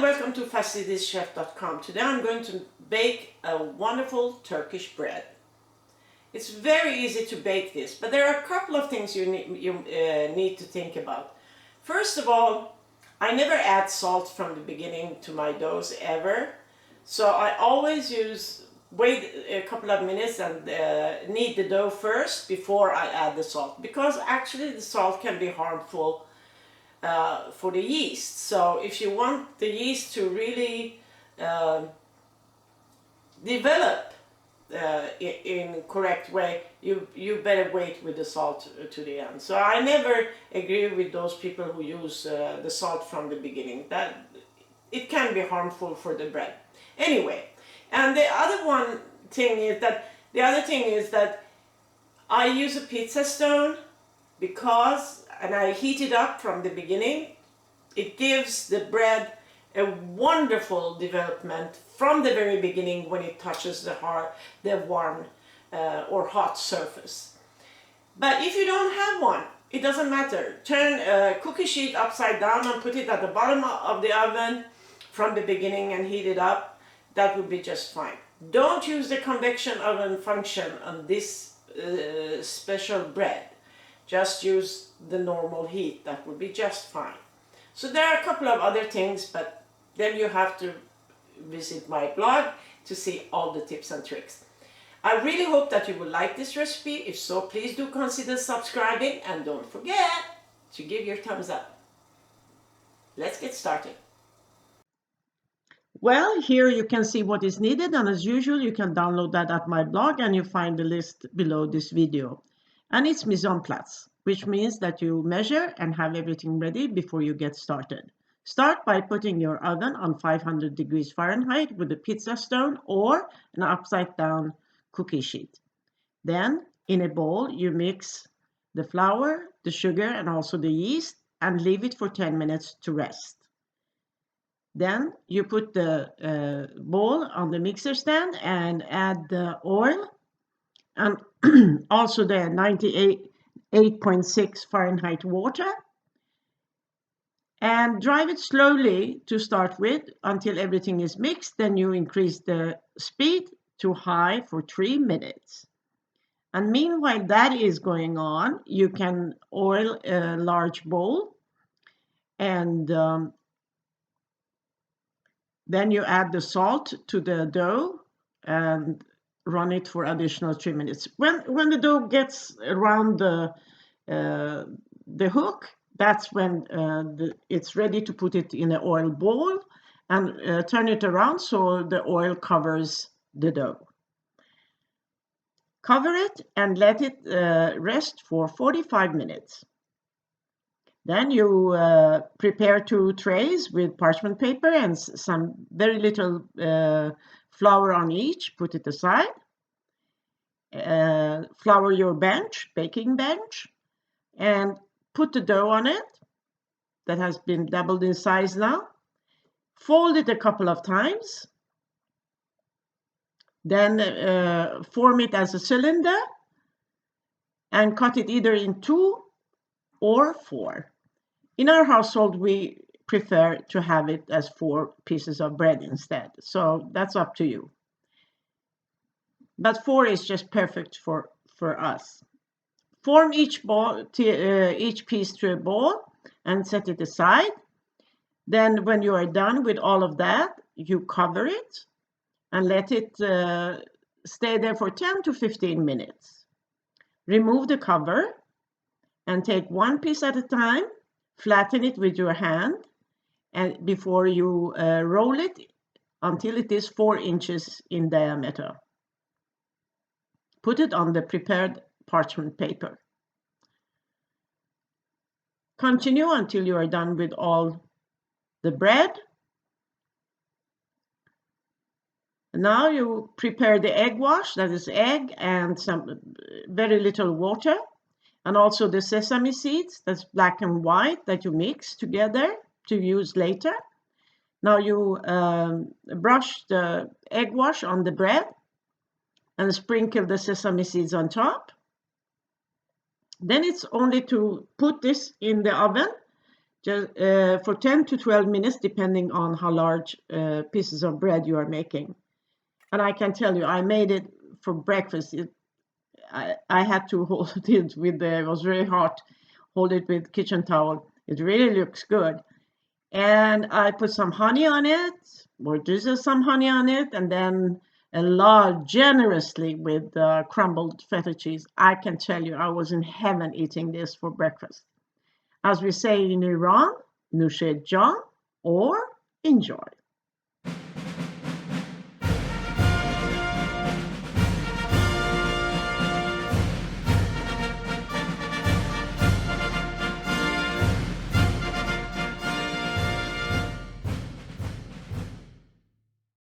and welcome to fastidieschef.com. Today I'm going to bake a wonderful Turkish bread. It's very easy to bake this, but there are a couple of things you need to think about. First of all, I never add salt from the beginning to my doughs ever. So I always wait a couple of minutes and knead the dough first before I add the salt, because actually the salt can be harmful for the yeast. So if you want the yeast to really develop in correct way, you better wait with the salt to the end. So I never agree with those people who use the salt from the beginning. That it can be harmful for the bread. Anyway, and the other thing is that I use a pizza stone and I heat it up from the beginning. It gives the bread a wonderful development from the very beginning when it touches the warm or hot surface. But if you don't have one, it doesn't matter. Turn a cookie sheet upside down and put it at the bottom of the oven from the beginning and heat it up. That would be just fine. Don't use the convection oven function on this special bread. Just use the normal heat. That would be just fine. So there are a couple of other things, but then you have to visit my blog to see all the tips and tricks. I really hope that you will like this recipe. If so, please do consider subscribing and don't forget to give your thumbs up. Let's get started. Well, here you can see what is needed, and as usual you can download that at my blog and you find the list below this video. And it's mise en place, which means that you measure and have everything ready before you get started. Start by putting your oven on 500 degrees Fahrenheit with a pizza stone or an upside down cookie sheet. Then in a bowl you mix the flour, the sugar and also the yeast and leave it for 10 minutes to rest. Then you put the bowl on the mixer stand and add the oil and also the 98.6 Fahrenheit water, and drive it slowly to start with until everything is mixed. Then you increase the speed to high for 3 minutes. And meanwhile that is going on, you can oil a large bowl and then you add the salt to the dough and run it for additional 3 minutes. When the dough gets around the hook, that's when it's ready to put it in an oil bowl and turn it around so the oil covers the dough. Cover it and let it rest for 45 minutes. Then you prepare 2 trays with parchment paper and some very little flour on each. Put it aside. Flour your baking bench, and put the dough on it that has been doubled in size now. Fold it a couple of times. Then form it as a cylinder and cut it either in 2 or 4. In our household, we prefer to have it as 4 pieces of bread instead. So that's up to you. But 4 is just perfect for us. Form each piece to a ball and set it aside. Then when you are done with all of that, you cover it and let it stay there for 10 to 15 minutes. Remove the cover and take 1 piece at a time. Flatten it with your hand and before you roll it until it is 4 inches in diameter. Put it on the prepared parchment paper. Continue until you are done with all the bread. Now you prepare the egg wash, that is egg and some very little water, and also the sesame seeds, that's black and white, that you mix together to use later. Now you brush the egg wash on the bread and sprinkle the sesame seeds on top. Then it's only to put this in the oven just for 10 to 12 minutes, depending on how large pieces of bread you are making. And I can tell you, I made it for breakfast. I had to hold it it was very hot, hold it with kitchen towel. It really looks good. And I put some honey on it, or drizzle some honey on it, and then enlarge generously with crumbled feta cheese. I can tell you, I was in heaven eating this for breakfast. As we say in Iran, Nushe Jan, or enjoy.